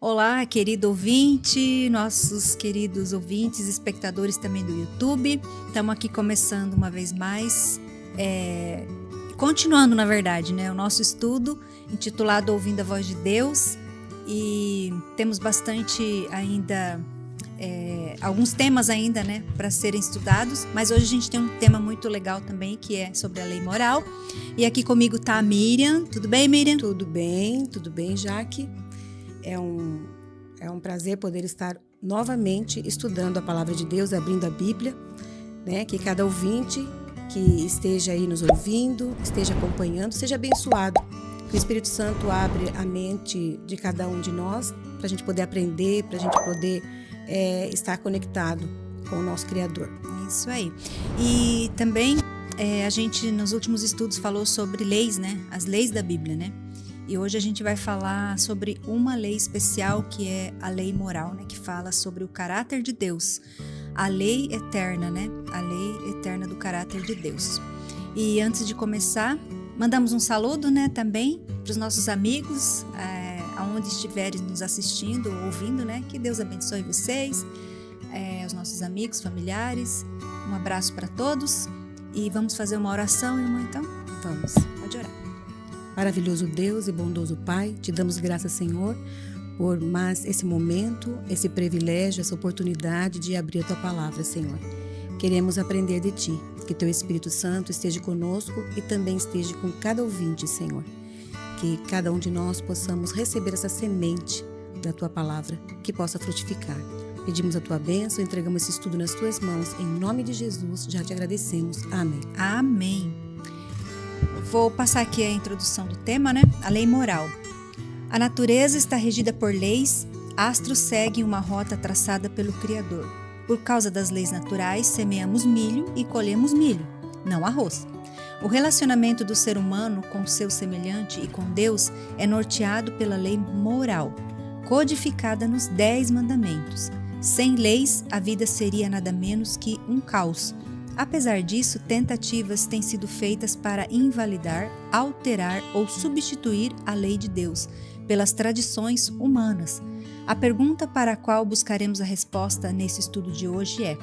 Olá, querido ouvinte, nossos queridos ouvintes, espectadores também do YouTube. Estamos aqui começando uma vez mais, continuando, na verdade, né, o nosso estudo intitulado Ouvindo a Voz de Deus. E temos bastante ainda, alguns temas ainda, né, para serem estudados. Mas hoje a gente tem um tema muito legal também, que é sobre a lei moral. E aqui comigo está a Miriam. Tudo bem, Miriam? Tudo bem, Jaque. É um prazer poder estar novamente estudando a Palavra de Deus, abrindo a Bíblia, né? Que cada ouvinte que esteja aí nos ouvindo, esteja acompanhando, seja abençoado. Que o Espírito Santo abre a mente de cada um de nós para a gente poder aprender, para a gente poder estar conectado com o nosso Criador. Isso aí. E também a gente nos últimos estudos falou sobre leis, né? As leis da Bíblia, né? E hoje a gente vai falar sobre uma lei especial, que é a lei moral, né? Que fala sobre o caráter de Deus. A lei eterna, né? A lei eterna do caráter de Deus. E antes de começar, mandamos um saludo, né? Também para os nossos amigos, aonde estiverem nos assistindo ou ouvindo, né? Que Deus abençoe vocês, os nossos amigos, familiares. Um abraço para todos. E vamos fazer uma oração, irmã, então? Vamos. Pode orar. Maravilhoso Deus e bondoso Pai, te damos graças, Senhor, por mais esse momento, esse privilégio, essa oportunidade de abrir a Tua Palavra, Senhor. Queremos aprender de Ti, que Teu Espírito Santo esteja conosco e também esteja com cada ouvinte, Senhor. Que cada um de nós possamos receber essa semente da Tua Palavra, que possa frutificar. Pedimos a Tua bênção, entregamos esse estudo nas Tuas mãos, em nome de Jesus, já te agradecemos. Amém. Amém. Vou passar aqui a introdução do tema, né? A lei moral. A natureza está regida por leis, astros seguem uma rota traçada pelo Criador. Por causa das leis naturais, semeamos milho e colhemos milho, não arroz. O relacionamento do ser humano com seu semelhante e com Deus é norteado pela lei moral, codificada nos 10 mandamentos. Sem leis, a vida seria nada menos que um caos. Apesar disso, tentativas têm sido feitas para invalidar, alterar ou substituir a lei de Deus pelas tradições humanas. A pergunta para a qual buscaremos a resposta nesse estudo de hoje é: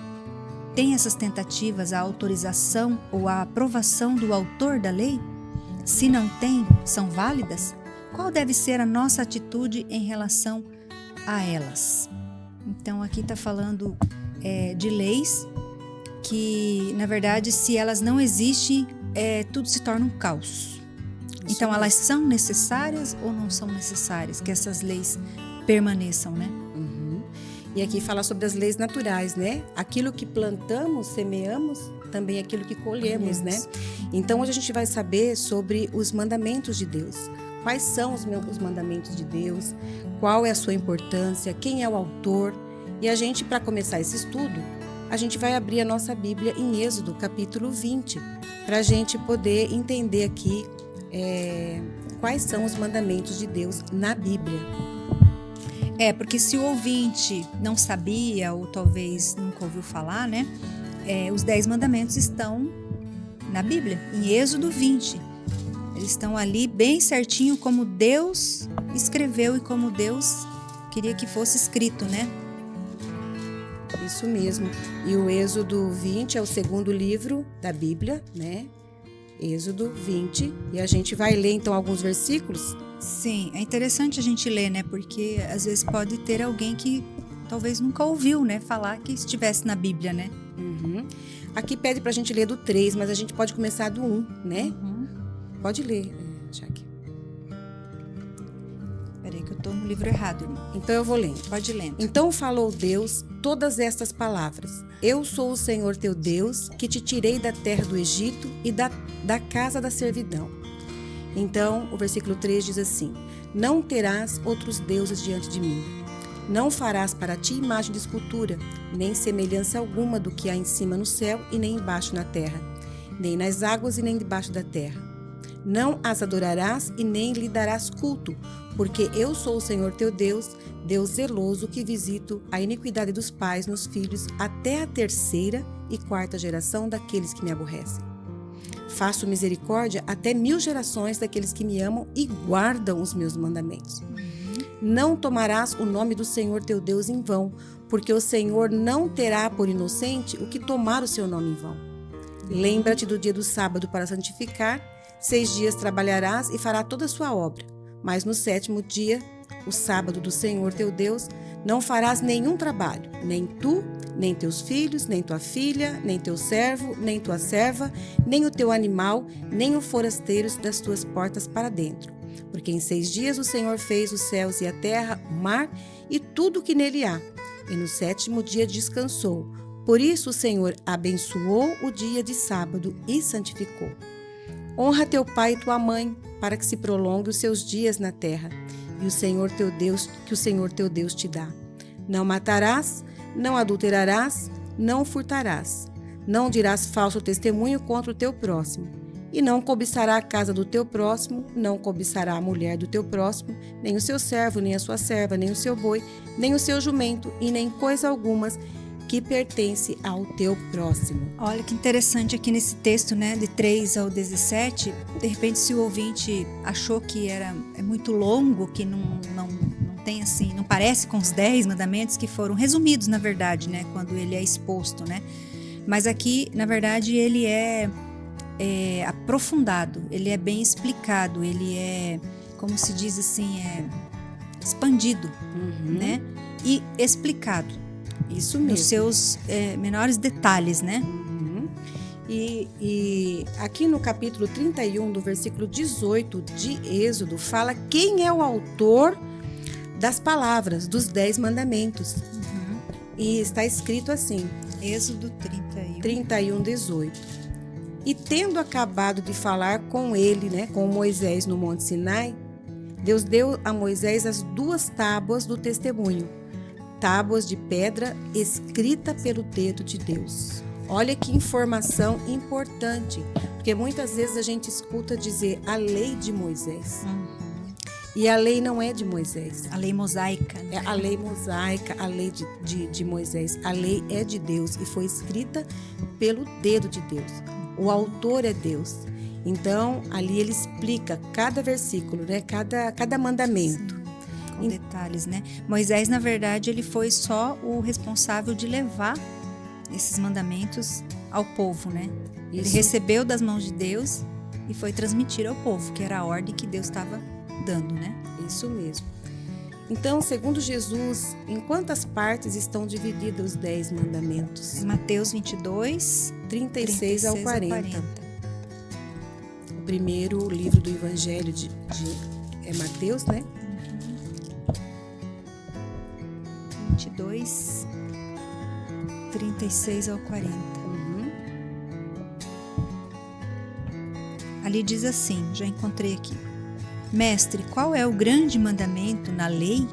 tem essas tentativas a autorização ou a aprovação do autor da lei? Se não tem, são válidas? Qual deve ser a nossa atitude em relação a elas? Então, aqui está falando de leis que, na verdade, se elas não existem, tudo se torna um caos. Então, elas são necessárias ou não são necessárias que essas leis permaneçam, né? Uhum. E aqui fala sobre as leis naturais, né? Aquilo que plantamos, semeamos, também aquilo que colhemos, né? Então, hoje a gente vai saber sobre os mandamentos de Deus. Quais são os mandamentos de Deus? Qual é a sua importância? Quem é o autor? E a gente, para começar esse estudo, a gente vai abrir a nossa Bíblia em Êxodo, capítulo 20, para a gente poder entender aqui quais são os mandamentos de Deus na Bíblia. Porque se o ouvinte não sabia ou talvez nunca ouviu falar, né? Os 10 mandamentos estão na Bíblia, em Êxodo 20. Eles estão ali bem certinho como Deus escreveu e como Deus queria que fosse escrito, né? Isso mesmo. E o Êxodo 20 é o segundo livro da Bíblia, né? Êxodo 20. E a gente vai ler, então, alguns versículos? Sim, é interessante a gente ler, né? Porque às vezes pode ter alguém que talvez nunca ouviu, né? Falar que estivesse na Bíblia, né? Uhum. Aqui pede pra gente ler do 3, mas a gente pode começar do 1, né? Uhum. Pode ler, Jaque. Peraí que eu tô no livro errado, irmão. Então eu vou lendo. Pode ir lendo. Então falou Deus todas estas palavras: Eu sou o Senhor teu Deus, que te tirei da terra do Egito e da casa da servidão. Então, o versículo 3 diz assim: Não terás outros deuses diante de mim. Não farás para ti imagem de escultura, nem semelhança alguma do que há em cima no céu e nem embaixo na terra, nem nas águas e nem debaixo da terra. Não as adorarás e nem lhe darás culto, porque eu sou o Senhor teu Deus, Deus zeloso, que visito a iniquidade dos pais nos filhos até a 3ª e 4ª geração daqueles que me aborrecem. Faço misericórdia até 1000 gerações daqueles que me amam e guardam os meus mandamentos. Não tomarás o nome do Senhor teu Deus em vão, porque o Senhor não terá por inocente o que tomar o seu nome em vão. Lembra-te do dia do sábado para santificar. 6 dias trabalharás e farás toda a sua obra. Mas no 7º dia, o sábado do Senhor teu Deus, não farás nenhum trabalho, nem tu, nem teus filhos, nem tua filha, nem teu servo, nem tua serva, nem o teu animal, nem o forasteiro das tuas portas para dentro. Porque em 6 dias o Senhor fez os céus e a terra, o mar e tudo o que nele há. E no 7º dia descansou. Por isso o Senhor abençoou o dia de sábado e santificou. Honra teu pai e tua mãe, para que se prolongue os seus dias na terra, e o Senhor teu Deus te dá. Não matarás, não adulterarás, não furtarás, não dirás falso testemunho contra o teu próximo, e não cobiçará a casa do teu próximo, não cobiçará a mulher do teu próximo, nem o seu servo, nem a sua serva, nem o seu boi, nem o seu jumento, e nem coisa alguma que pertence ao teu próximo. Olha que interessante aqui nesse texto, né, de 3 ao 17, de repente se o ouvinte achou que é muito longo, que não tem assim, não parece com os 10 mandamentos que foram resumidos, na verdade, né, quando ele é exposto, né, mas aqui, na verdade, ele é aprofundado, ele é bem explicado, ele é, como se diz assim, expandido, né, e explicado. Isso mesmo. Nos seus menores detalhes, né? E aqui no capítulo 31, do versículo 18 de Êxodo, fala quem é o autor das palavras, dos 10 mandamentos. E está escrito assim, Êxodo 31, 18. E tendo acabado de falar com ele, né, com Moisés no Monte Sinai, Deus deu a Moisés as 2 tábuas do testemunho, tábuas de pedra escrita pelo dedo de Deus. Olha que informação importante, porque muitas vezes a gente escuta dizer a lei de Moisés. E a lei não é de Moisés. A lei mosaica. É a lei mosaica, a lei de Moisés. A lei é de Deus e foi escrita pelo dedo de Deus. O autor é Deus. Então, ali ele explica cada versículo, né? Cada mandamento. Sim. Com detalhes, né? Moisés, na verdade, ele foi só o responsável de levar esses mandamentos ao povo, né? Ele recebeu das mãos de Deus e foi transmitir ao povo, que era a ordem que Deus estava dando, né? Isso mesmo. Então, segundo Jesus, em quantas partes estão divididos os 10 mandamentos? Em Mateus 22, 36 ao 40. O primeiro livro do Evangelho é Mateus, né? 22, 36 ao 40. Ali diz assim, já encontrei aqui. Mestre, qual é o grande mandamento na lei?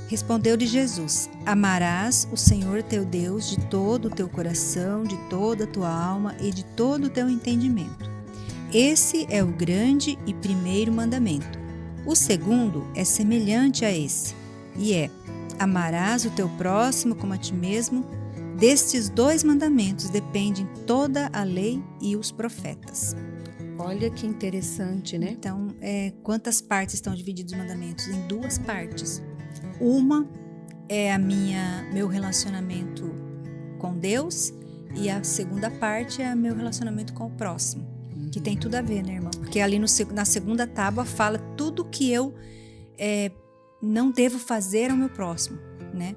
Respondeu-lhe Jesus: Amarás o Senhor teu Deus de todo o teu coração, de toda a tua alma e de todo o teu entendimento. Esse é o grande e primeiro mandamento. O segundo é semelhante a esse, e é: amarás o teu próximo como a ti mesmo. Destes 2 mandamentos dependem toda a lei e os profetas. Olha que interessante, né? Então, quantas partes estão divididos os mandamentos? Em 2 partes. Uma é meu relacionamento com Deus, e a segunda parte é meu relacionamento com o próximo, que tem tudo a ver, né, irmão? Porque ali na segunda tábua fala tudo que eu não devo fazer ao meu próximo, né?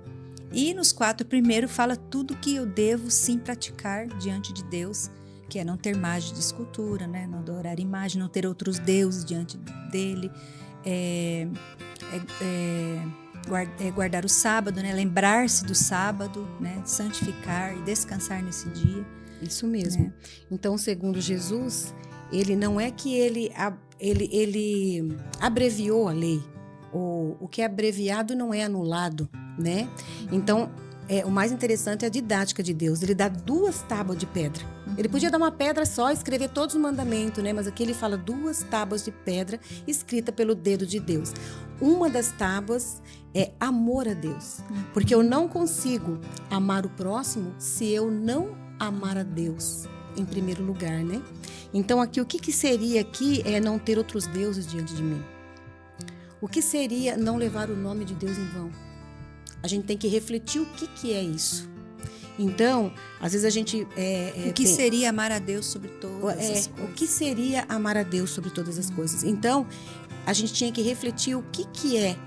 E nos 4 primeiros fala tudo que eu devo sim praticar diante de Deus, que é não ter imagem de escultura, né? Não adorar imagem, não ter outros deuses diante dele, guardar o sábado, né? Lembrar-se do sábado, né? Santificar e descansar nesse dia. Isso mesmo. Né? Então, segundo Jesus, ele não é que ele abreviou a lei. O que é abreviado não é anulado, né? Então, o mais interessante é a didática de Deus. Ele dá 2 tábuas de pedra. Ele podia dar uma pedra só e escrever todos os mandamentos, né? Mas aqui ele fala 2 tábuas de pedra escrita pelo dedo de Deus. Uma das tábuas é amor a Deus. Porque eu não consigo amar o próximo se eu não amar a Deus em primeiro lugar, né? Então, aqui, o que seria aqui é não ter outros deuses diante de mim. O que seria não levar o nome de Deus em vão? A gente tem que refletir o que é isso. Então, às vezes a gente... o que seria amar a Deus sobre todas as coisas? O que seria amar a Deus sobre todas as coisas? Então, a gente tinha que refletir o que é,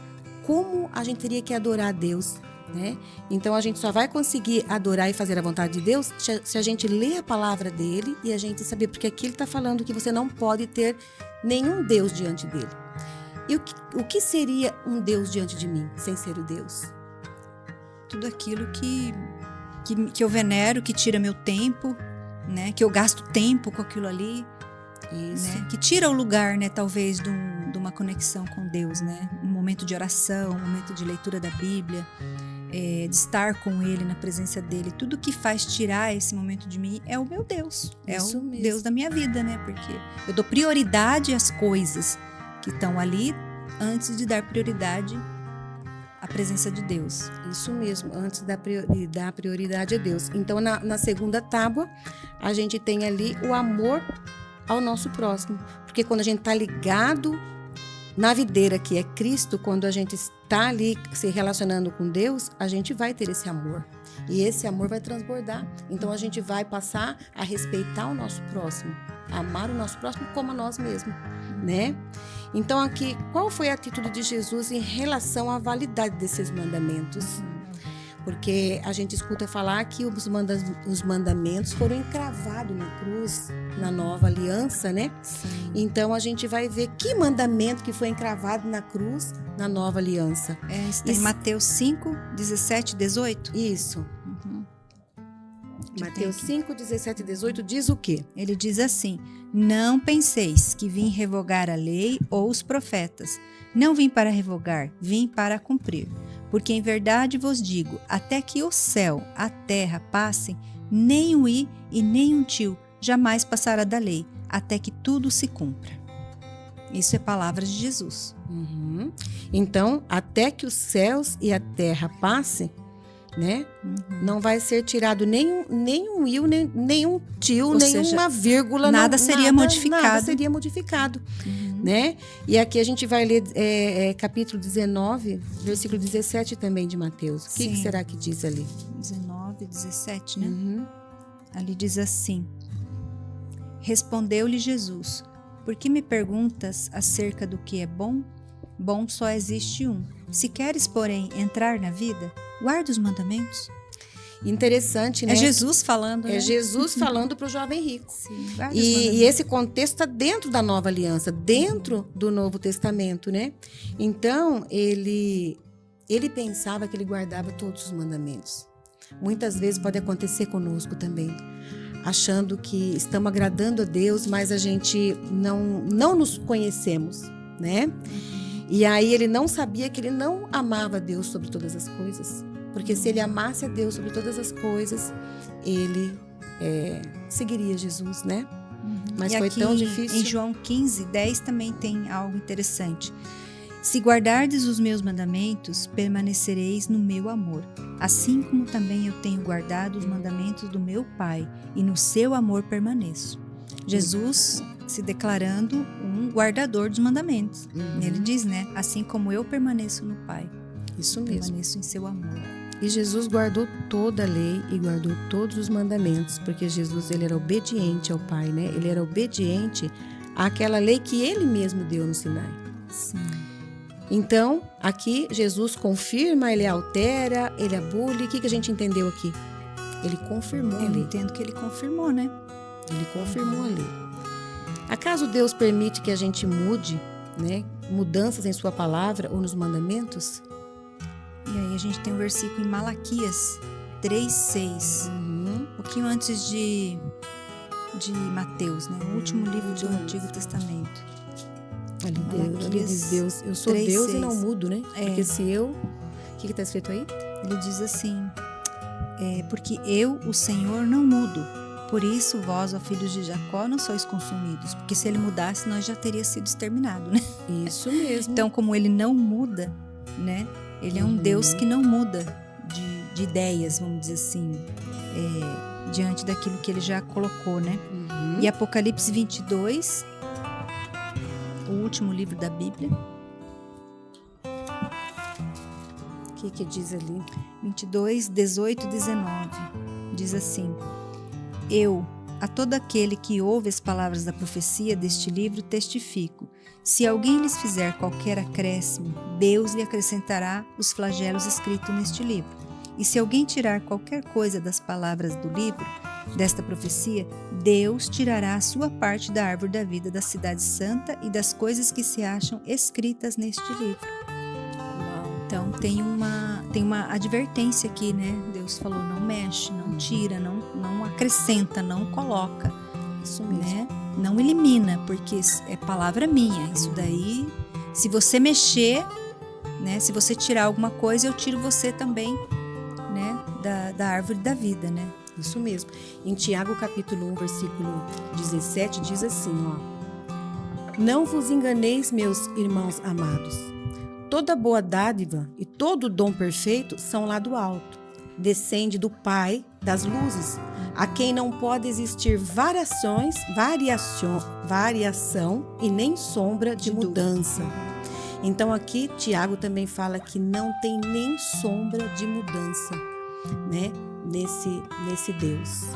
como a gente teria que adorar a Deus, né? Então, a gente só vai conseguir adorar e fazer a vontade de Deus se a gente ler a palavra dele e a gente saber, porque aqui ele está falando que você não pode ter nenhum Deus diante dele. E o que seria um Deus diante de mim, sem ser o Deus? Tudo aquilo que eu venero, que tira meu tempo, né? Que eu gasto tempo com aquilo ali. Isso. Né? Que tira o lugar, né? Talvez de uma conexão com Deus, né? Um momento de oração, um momento de leitura da Bíblia, de estar com Ele, na presença dEle. Tudo que faz tirar esse momento de mim é o meu Deus. É Isso o mesmo. Deus da minha vida, né? Porque eu dou prioridade às coisas que estão ali antes de dar prioridade à presença de Deus. Isso mesmo, antes da prioridade a Deus. Então, na segunda tábua, a gente tem ali o amor ao nosso próximo. Porque quando a gente está ligado na videira que é Cristo, quando a gente está ali se relacionando com Deus, a gente vai ter esse amor. E esse amor vai transbordar. Então, a gente vai passar a respeitar o nosso próximo, a amar o nosso próximo como a nós mesmos, né? Então, aqui, qual foi a atitude de Jesus em relação à validade desses mandamentos? Porque a gente escuta falar que os mandamentos foram encravados na cruz, na nova aliança, né? Sim. Então, a gente vai ver que mandamento que foi encravado na cruz, na nova aliança. Está em Mateus 5, 17 e 18? Isso. Uhum. Mateus 5, 17 e 18 diz o quê? Ele diz assim: não penseis que vim revogar a lei ou os profetas. Não vim para revogar, vim para cumprir. Porque em verdade vos digo, até que o céu, a terra passem, nem um i e nem um tio jamais passará da lei, até que tudo se cumpra. Isso é palavra de Jesus. Uhum. Então, até que os céus e a terra passem, né? Uhum. Não vai ser tirado nenhum i, nenhum tio, Ou nenhuma seja, vírgula. nada seria modificado. Nada seria modificado, né? E aqui a gente vai ler capítulo 19, versículo 17 também de Mateus. O que será que diz ali? 19, 17, né? Uhum. Ali diz assim: respondeu-lhe Jesus: por que me perguntas acerca do que é bom? Bom só existe um. Se queres, porém, entrar na vida, guarda os mandamentos. Interessante, né? É Jesus falando, né? É Jesus falando para o jovem rico. Sim, guarda os mandamentos. E esse contexto está dentro da nova aliança, dentro do Novo Testamento, né? Então, ele pensava que ele guardava todos os mandamentos. Muitas vezes pode acontecer conosco também, achando que estamos agradando a Deus, mas a gente não nos conhecemos, né? E aí ele não sabia que ele não amava a Deus sobre todas as coisas. Porque se ele amasse a Deus sobre todas as coisas, ele seguiria Jesus, né? Mas e foi aqui, tão difícil. Em João 15, 10 também tem algo interessante. Se guardardes os meus mandamentos, permanecereis no meu amor, assim como também eu tenho guardado os mandamentos do meu Pai, e no seu amor permaneço. Jesus se declarando um guardador dos mandamentos. Ele diz, né? Assim como eu permaneço no Pai, Isso mesmo. permaneço em seu amor. E Jesus guardou toda a lei e guardou todos os mandamentos, porque Jesus ele era obediente ao Pai, né? Ele era obediente àquela lei que ele mesmo deu no Sinai. Sim. Então, aqui Jesus confirma, ele altera, ele abole. O que a gente entendeu aqui? Ele confirmou a Eu lei. entendo que ele confirmou, né? Ele confirmou a lei. Acaso Deus permite que a gente mude, né? Mudanças em sua palavra ou nos mandamentos? E aí a gente tem um versículo em Malaquias 3:6, um pouquinho antes de Mateus, né? O último livro do Antigo Testamento. Ali diz Deus, eu sou 3:6. Deus e não mudo, né? É. Porque se eu... O que está escrito aí? Ele diz assim: porque eu, o Senhor, não mudo. Por isso, vós, ó filhos de Jacó, não sois consumidos. Porque se ele mudasse, nós já teria sido exterminado, né? Isso mesmo. Então, como ele não muda, né? Ele é um Deus que não muda de ideias, vamos dizer assim, diante daquilo que ele já colocou, né? E Apocalipse 22, o último livro da Bíblia. O que diz ali? 22, 18 e 19. Diz assim: Eu, a todo aquele que ouve as palavras da profecia deste livro, testifico. Se alguém lhes fizer qualquer acréscimo, Deus lhe acrescentará os flagelos escritos neste livro. E se alguém tirar qualquer coisa das palavras do livro, desta profecia, Deus tirará a sua parte da árvore da vida da cidade santa e das coisas que se acham escritas neste livro. Então tem uma advertência aqui, né? Deus falou, não mexe, não tira, não acrescenta, não coloca. Isso mesmo. Né? Não elimina, porque é palavra minha. Isso daí, se você mexer, né? Se você tirar alguma coisa, eu tiro você também, né? Da árvore da vida, né? Isso mesmo. Em Tiago capítulo 1, versículo 17, diz assim, ó: Não vos enganeis, meus irmãos amados. Toda boa dádiva e todo dom perfeito são lá do alto. Descende do Pai das luzes, a quem não pode existir variação e nem sombra de mudança. Então aqui Tiago também fala que não tem nem sombra de mudança, né? Nesse Deus.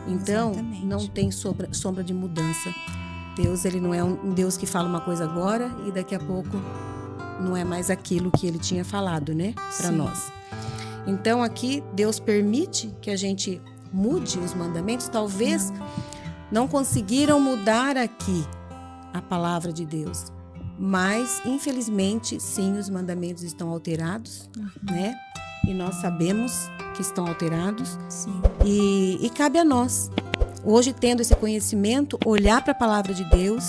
Então, exatamente, não tem sombra de mudança. Deus, ele não é um Deus que fala uma coisa agora e daqui a pouco não é mais aquilo que ele tinha falado, né? Para nós. Então, aqui, Deus permite que a gente mude os mandamentos. Talvez não conseguiram mudar aqui a palavra de Deus. Mas, infelizmente, sim, os mandamentos estão alterados, né? E nós sabemos que estão alterados. Sim. E cabe a nós, hoje tendo esse conhecimento, olhar para a palavra de Deus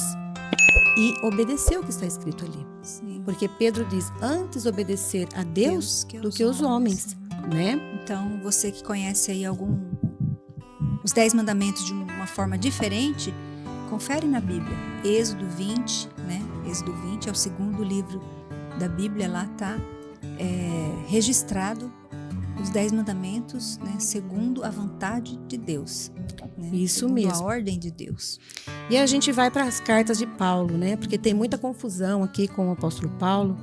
e obedecer o que está escrito ali. Sim. Porque Pedro diz, antes obedecer a Deus do que os homens, né? Então, você que conhece aí os 10 mandamentos de uma forma diferente, confere na Bíblia. Êxodo 20, né? Êxodo 20 é o segundo livro da Bíblia, lá está registrado os 10 mandamentos, né, segundo a vontade de Deus. Né, isso segundo mesmo. A ordem de Deus. E a gente vai para as cartas de Paulo, né? Porque tem muita confusão aqui com o apóstolo Paulo.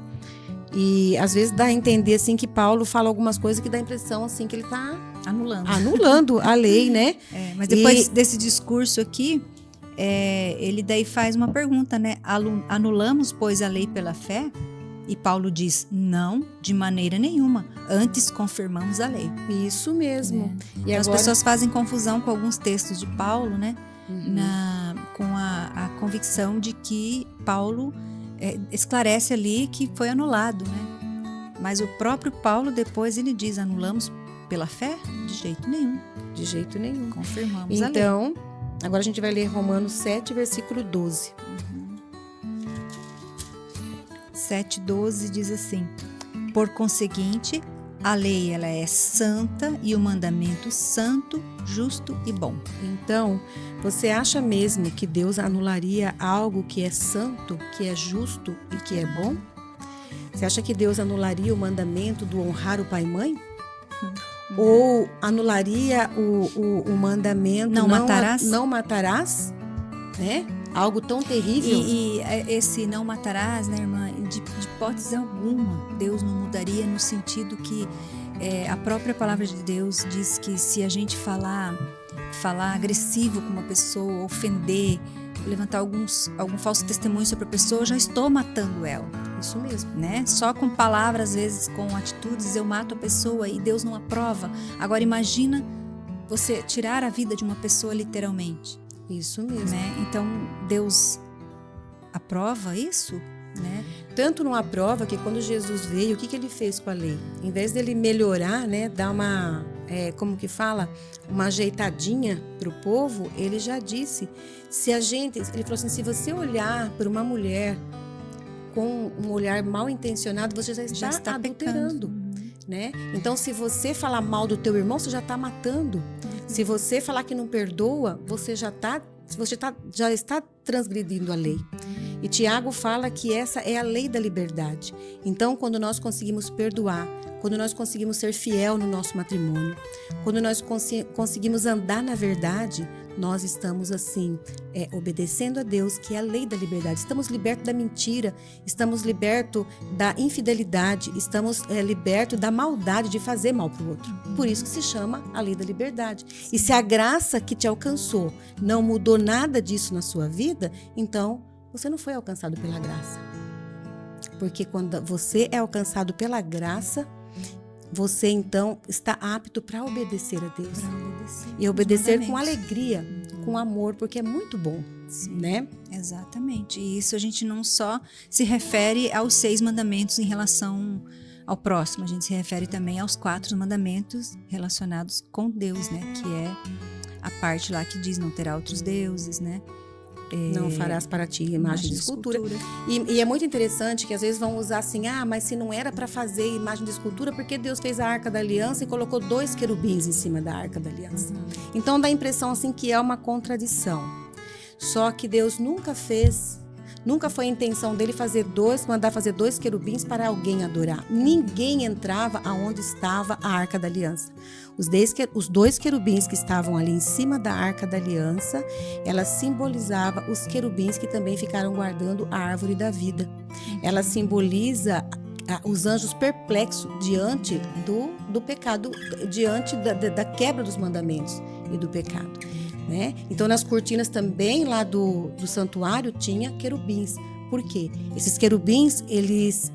E às vezes dá a entender assim que Paulo fala algumas coisas que dá a impressão assim que ele está anulando a lei, né? Mas depois desse discurso aqui, ele daí faz uma pergunta, né? Anulamos, pois, a lei pela fé? E Paulo diz, não, de maneira nenhuma. Antes confirmamos a lei. Isso mesmo. E então, agora... As pessoas fazem confusão com alguns textos de Paulo, né? Com a convicção de que Paulo esclarece ali que foi anulado, né? Mas o próprio Paulo depois ele diz, anulamos pela fé? De jeito nenhum. De jeito nenhum. Confirmamos a lei. Então, agora a gente vai ler Romanos 7, versículo 12. 7:12 diz assim: Por conseguinte, a lei ela é santa e o mandamento santo, justo e bom. Então, você acha mesmo que Deus anularia algo que é santo, que é justo e que é bom? Você acha que Deus anularia o mandamento do honrar o pai e mãe? Ou anularia o mandamento não matarás? Não matarás, né? Algo tão terrível. E esse não matarás, né, irmã? De hipótese alguma, Deus não mudaria no sentido que a própria palavra de Deus diz que se a gente falar agressivo com uma pessoa, ofender, levantar algum falso testemunho sobre a pessoa, eu já estou matando ela. Isso mesmo. Né? Só com palavras, às vezes com atitudes, eu mato a pessoa e Deus não aprova. Agora imagina você tirar a vida de uma pessoa literalmente. Isso mesmo. Né? Então, Deus aprova isso? Né? Tanto não aprova que quando Jesus veio, o que ele fez com a lei? Em vez dele melhorar, né, dar uma, como que fala? Uma ajeitadinha para o povo, ele já disse, ele falou assim, se você olhar para uma mulher com um olhar mal intencionado, você já está adulterando. Né? Então, se você falar mal do teu irmão, você já está matando. Se você falar que não perdoa, você já está transgredindo a lei. E Tiago fala que essa é a lei da liberdade. Então, quando nós conseguimos perdoar, quando nós conseguimos ser fiel no nosso matrimônio, quando nós conseguimos andar na verdade, nós estamos assim, obedecendo a Deus, que é a lei da liberdade. Estamos libertos da mentira, estamos libertos da infidelidade, estamos libertos da maldade de fazer mal para o outro. Por isso que se chama a lei da liberdade. E se a graça que te alcançou não mudou nada disso na sua vida, então você não foi alcançado pela graça. Porque quando você é alcançado pela graça, você então está apto para obedecer a Deus. E obedecer com alegria, com amor, porque é muito bom, né? Exatamente. E isso a gente não só se refere aos 6 mandamentos em relação ao próximo, a gente se refere também aos 4 mandamentos relacionados com Deus, né? Que é a parte lá que diz não terá outros deuses, né? Não farás para ti imagem de escultura. E é muito interessante que às vezes vão usar assim, mas se não era para fazer imagem de escultura, porque Deus fez a Arca da Aliança e colocou 2 querubins em cima da Arca da Aliança. Então dá a impressão assim que é uma contradição. Só que Deus nunca foi a intenção dele mandar fazer 2 querubins para alguém adorar. Ninguém entrava aonde estava a Arca da Aliança. Os 2 querubins que estavam ali em cima da Arca da Aliança, ela simbolizava os querubins que também ficaram guardando a árvore da vida. Ela simboliza os anjos perplexos diante do pecado, diante da quebra dos mandamentos e do pecado. Né? Então, nas cortinas também lá do santuário tinha querubins. Por quê? Esses querubins, eles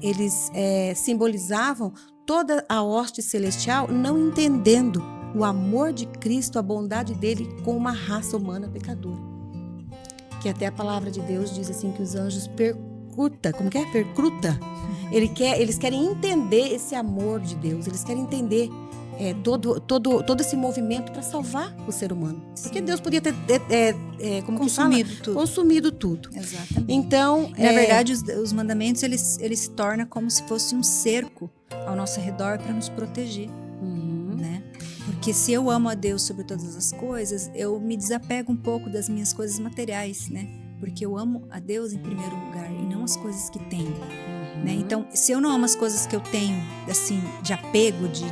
simbolizavam toda a hoste celestial, não entendendo o amor de Cristo, a bondade dele com uma raça humana pecadora. Que até a palavra de Deus diz assim que os anjos percruta. Eles querem entender esse amor de Deus, eles querem entender todo esse movimento para salvar o ser humano. Porque Deus podia ter consumido tudo. Exatamente. Então, na verdade, os mandamentos eles se tornam como se fosse um cerco ao nosso redor para nos proteger. Né? Porque se eu amo a Deus sobre todas as coisas, eu me desapego um pouco das minhas coisas materiais, né? Porque eu amo a Deus em primeiro lugar e não as coisas que tenho. Né? Então, se eu não amo as coisas que eu tenho, assim, de apego, de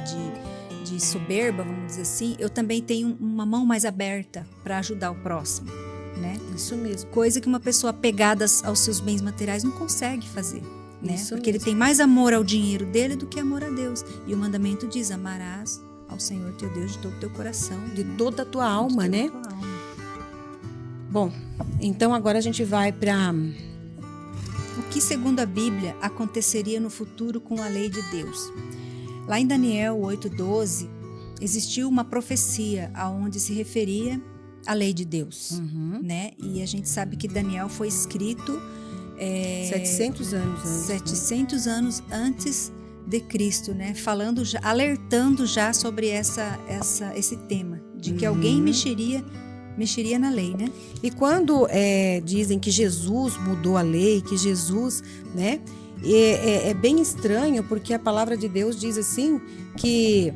soberba, vamos dizer assim, eu também tenho uma mão mais aberta para ajudar o próximo, né? Isso mesmo. Coisa que uma pessoa apegada aos seus bens materiais não consegue fazer, né? Isso porque mesmo. ele tem mais amor ao dinheiro dele do que amor a Deus. E o mandamento diz, amarás ao Senhor teu Deus de todo o teu coração. De toda a tua alma, né? Toda a tua alma. Bom, então agora a gente vai para... O que, segundo a Bíblia, aconteceria no futuro com a lei de Deus? Lá em Daniel 8:12, existiu uma profecia aonde se referia à lei de Deus, né? E a gente sabe que Daniel foi escrito 700 anos antes. 700 anos antes de Cristo, né? Falando, alertando já sobre esse tema, de que alguém mexeria na lei, né? E quando dizem que Jesus mudou a lei, que Jesus, né? É bem estranho, porque a palavra de Deus diz assim que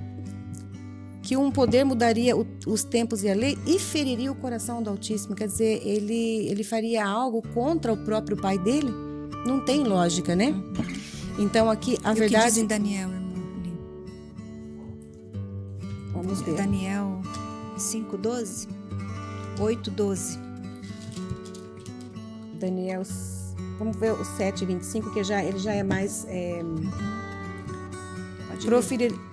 um poder mudaria os tempos e a lei e feriria o coração do Altíssimo. Quer dizer, ele faria algo contra o próprio Pai dele? Não tem lógica, né? Então aqui a verdade... O que diz em Daniel, irmão? Vamos ver. Daniel 5:12? 8:12. Daniel, vamos ver o 7:25, que ele já é mais...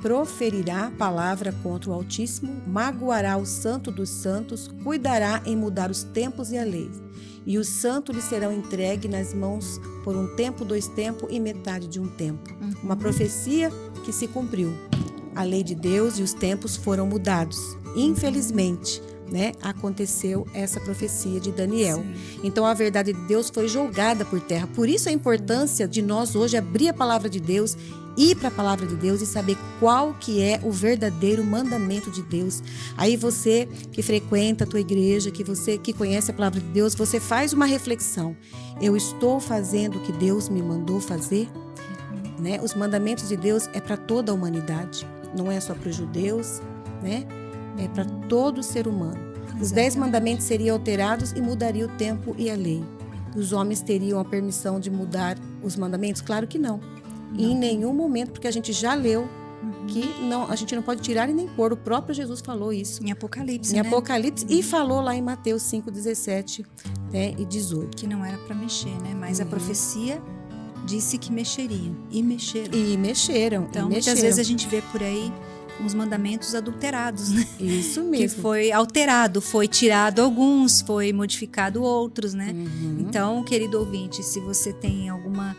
Proferirá palavra contra o Altíssimo, magoará o Santo dos Santos, cuidará em mudar os tempos e a lei. E os santos lhe serão entregues nas mãos por 1 tempo, 2 tempos e metade de 1 tempo. Uma profecia que se cumpriu. A lei de Deus e os tempos foram mudados. Infelizmente, né, aconteceu essa profecia de Daniel. Sim. Então a verdade de Deus foi jogada por terra. Por isso a importância de nós hoje abrir a palavra de Deus, ir para a palavra de Deus e saber qual que é o verdadeiro mandamento de Deus. Aí você que frequenta a tua igreja, que conhece a palavra de Deus, você faz uma reflexão. Eu estou fazendo o que Deus me mandou fazer? Né? Os mandamentos de Deus é para toda a humanidade. Não é só para os judeus, né? É para todo ser humano. Os 10 mandamentos seriam alterados e mudaria o tempo e a lei. Os homens teriam a permissão de mudar os mandamentos? Claro que não. E em nenhum momento, porque a gente já leu que a gente não pode tirar e nem pôr. O próprio Jesus falou isso. Em Apocalipse, Em né? Apocalipse, e falou lá em Mateus 5, 17, né, e 18. Que não era para mexer, né? Mas a profecia disse que mexeriam. E mexeram. E mexeram. Então, muitas vezes a gente vê por aí uns mandamentos adulterados, né? Isso mesmo. Que foi alterado, foi tirado alguns, foi modificado outros, né? Então, querido ouvinte, se você tem alguma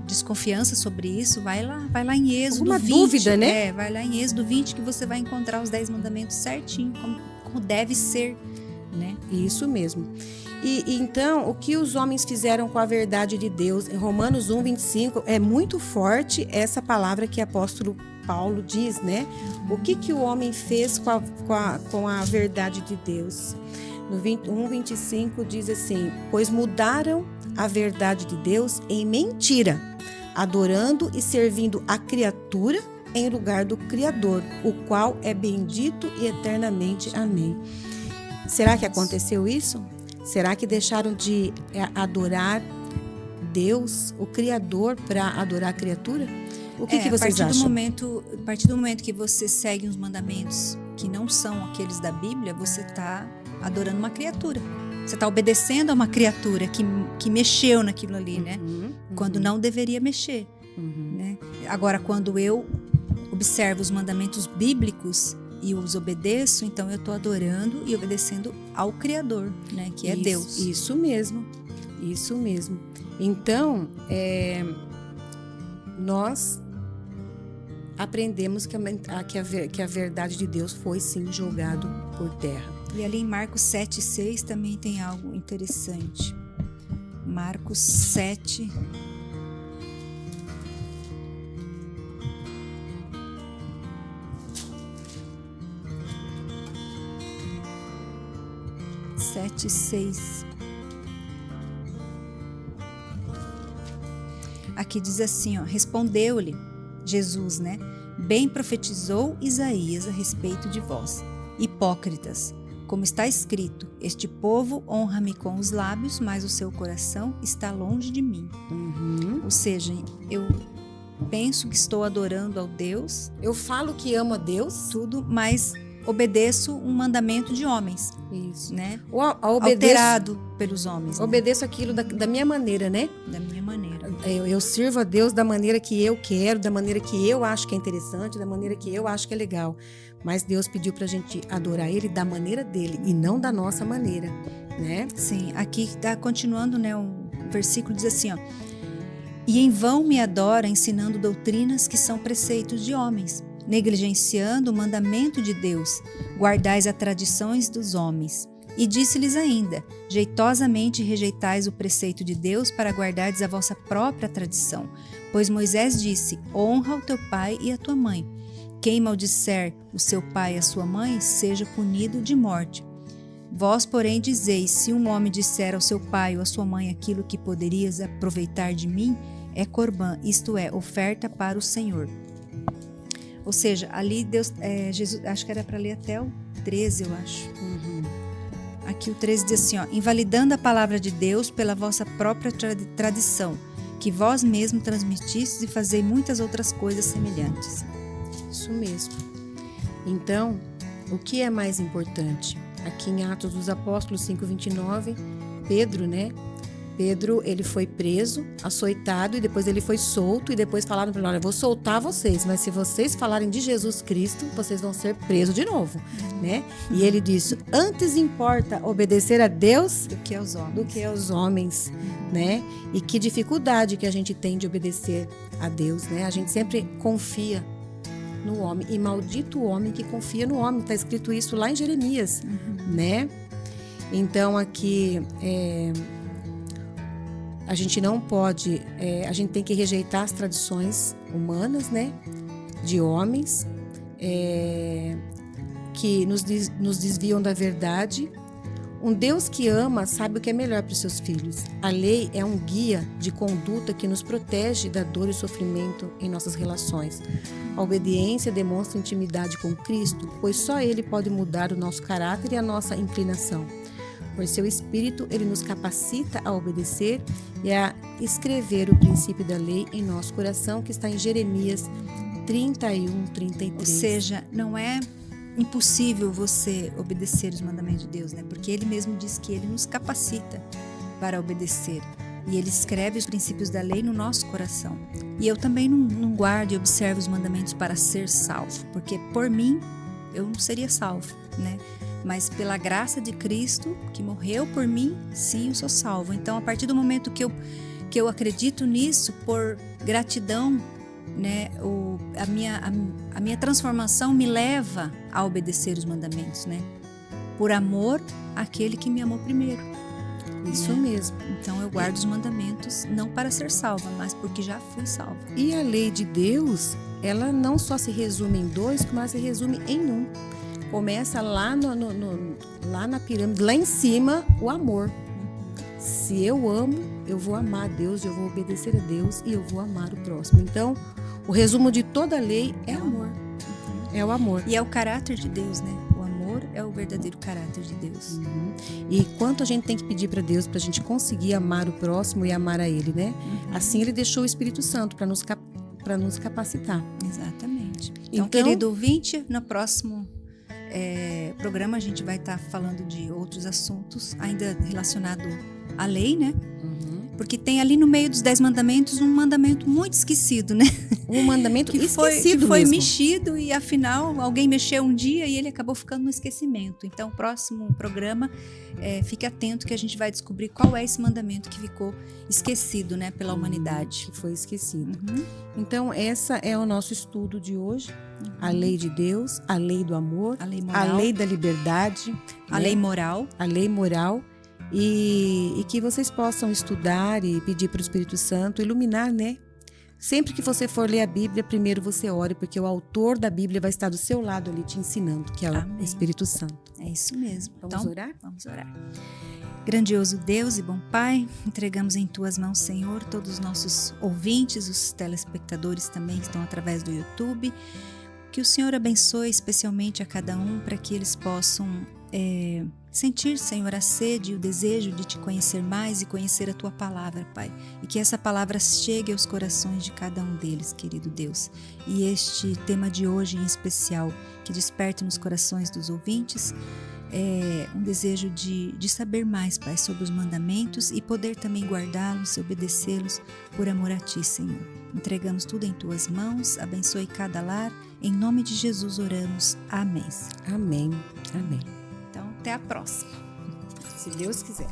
desconfiança sobre isso, vai lá em Êxodo 20. Alguma dúvida, né? Vai lá em Êxodo 20 que você vai encontrar os 10 mandamentos certinho, como deve ser, né? Isso mesmo. E então, o que os homens fizeram com a verdade de Deus? Em Romanos 1, 25, é muito forte essa palavra que o apóstolo Paulo diz, né? O que o homem fez com a verdade de Deus? No 1, 25 diz assim: pois mudaram a verdade de Deus em mentira, adorando e servindo a criatura em lugar do Criador, o qual é bendito e eternamente. Amém. Será que aconteceu isso? Será que deixaram de adorar Deus, o Criador, para adorar a criatura? O que vocês acham? A partir do momento que você segue uns mandamentos que não são aqueles da Bíblia, você está adorando uma criatura. Você está obedecendo a uma criatura que mexeu naquilo ali, né? Quando não deveria mexer. Né? Agora, quando eu observo os mandamentos bíblicos e os obedeço, então eu estou adorando e obedecendo ao Criador, né? Que é Deus. Isso mesmo. Isso mesmo. Então, nós aprendemos que a verdade de Deus foi sim jogado por terra. E ali em Marcos 7,6 também tem algo interessante. Marcos 7. Sete, 6. Aqui diz assim, ó, respondeu-lhe Jesus, né? Bem profetizou Isaías a respeito de vós, hipócritas, como está escrito: este povo honra-me com os lábios, mas o seu coração está longe de mim. Ou seja, eu penso que estou adorando ao Deus. Eu falo que amo a Deus. Tudo, mas obedeço um mandamento de homens. Isso. Né? Alterado pelos homens. Né? Obedeço aquilo da minha maneira, né? Da minha maneira. Eu sirvo a Deus da maneira que eu quero, da maneira que eu acho que é interessante, da maneira que eu acho que é legal. Mas Deus pediu pra gente adorar Ele da maneira dele e não da nossa maneira, né? Sim, aqui está continuando, né? O versículo diz assim, ó: e em vão me adora ensinando doutrinas que são preceitos de homens, negligenciando o mandamento de Deus, guardais as tradições dos homens. E disse-lhes ainda: jeitosamente rejeitais o preceito de Deus para guardardes a vossa própria tradição. Pois Moisés disse: honra o teu pai e a tua mãe. Quem maldisser o seu pai e a sua mãe, seja punido de morte. Vós, porém, dizeis: se um homem disser ao seu pai ou à sua mãe aquilo que poderias aproveitar de mim, é corbã, isto é, oferta para o Senhor. Ou seja, ali Deus, Jesus, acho que era para ler até o 13, eu acho. Aqui o 13 diz assim, ó: invalidando a palavra de Deus pela vossa própria tradição, que vós mesmos transmitistes, e fazei muitas outras coisas semelhantes. Isso mesmo. Então, o que é mais importante? Aqui em Atos dos Apóstolos 5:29, Pedro, né? Pedro, ele foi preso, açoitado, e depois ele foi solto, e depois falaram para ele: olha, eu vou soltar vocês, mas se vocês falarem de Jesus Cristo, vocês vão ser presos de novo, né? E ele disse: antes importa obedecer a Deus do que aos homens, né? E que dificuldade que a gente tem de obedecer a Deus, né? A gente sempre confia no homem, e maldito o homem que confia no homem. Está escrito isso lá em Jeremias, né? Então aqui a gente não pode, a gente tem que rejeitar as tradições humanas, né? De homens que nos desviam da verdade. Um Deus que ama sabe o que é melhor para os seus filhos. A lei é um guia de conduta que nos protege da dor e sofrimento em nossas relações. A obediência demonstra intimidade com Cristo, pois só Ele pode mudar o nosso caráter e a nossa inclinação. Por seu Espírito, Ele nos capacita a obedecer e a escrever o princípio da lei em nosso coração, que está em Jeremias 31, 33. Ou seja, não é impossível você obedecer os mandamentos de Deus, né? Porque Ele mesmo diz que Ele nos capacita para obedecer. E Ele escreve os princípios da lei no nosso coração. E eu também não guardo e observo os mandamentos para ser salvo, porque por mim eu não seria salvo, né? Mas pela graça de Cristo, que morreu por mim, sim, eu sou salvo. Então, a partir do momento que eu acredito nisso, por gratidão, né, a minha transformação me leva a obedecer os mandamentos, né? Por amor àquele que me amou primeiro. Isso mesmo. Então eu guardo os mandamentos não para ser salva, mas porque já fui salva. E a lei de Deus, ela não só se resume em 2, mas se resume em 1. Começa lá, lá na pirâmide, lá em cima, o amor. Se eu amo, eu vou amar a Deus, eu vou obedecer a Deus e eu vou amar o próximo. Então, o resumo de toda a lei é amor. É o amor. E é o caráter de Deus, né? O amor é o verdadeiro caráter de Deus. E quanto a gente tem que pedir para Deus para a gente conseguir amar o próximo e amar a Ele, né? Assim Ele deixou o Espírito Santo para nos capacitar. Exatamente. Então, querido ouvinte, no próximo programa a gente vai estar falando de outros assuntos ainda relacionado à lei, né? Porque tem ali no meio dos 10 mandamentos um mandamento muito esquecido, né? Um mandamento que foi mesmo. mexido e afinal alguém mexeu um dia e ele acabou ficando no esquecimento. Então, o próximo programa, fique atento que a gente vai descobrir qual é esse mandamento que ficou esquecido, né, pela humanidade. Que foi esquecido. Então, essa é o nosso estudo de hoje. A lei de Deus, a lei do amor, a lei moral, a lei da liberdade, a lei moral. A lei moral. E que vocês possam estudar e pedir para o Espírito Santo iluminar, né? Sempre que você for ler a Bíblia, primeiro você ore, porque o autor da Bíblia vai estar do seu lado ali te ensinando, que é o Espírito Santo. É isso mesmo. Vamos orar? Vamos orar. Grandioso Deus e bom Pai, entregamos em Tuas mãos, Senhor, todos os nossos ouvintes, os telespectadores também que estão através do YouTube. Que o Senhor abençoe especialmente a cada um para que eles possam sentir, Senhor, a sede e o desejo de Te conhecer mais e conhecer a Tua palavra, Pai. E que essa palavra chegue aos corações de cada um deles, querido Deus. E este tema de hoje em especial, que desperte nos corações dos ouvintes um desejo de saber mais, Pai, sobre os mandamentos e poder também guardá-los e obedecê-los por amor a Ti, Senhor. Entregamos tudo em Tuas mãos, abençoe cada lar, em nome de Jesus oramos. Amém. Amém. Amém. Então, até a próxima. Se Deus quiser.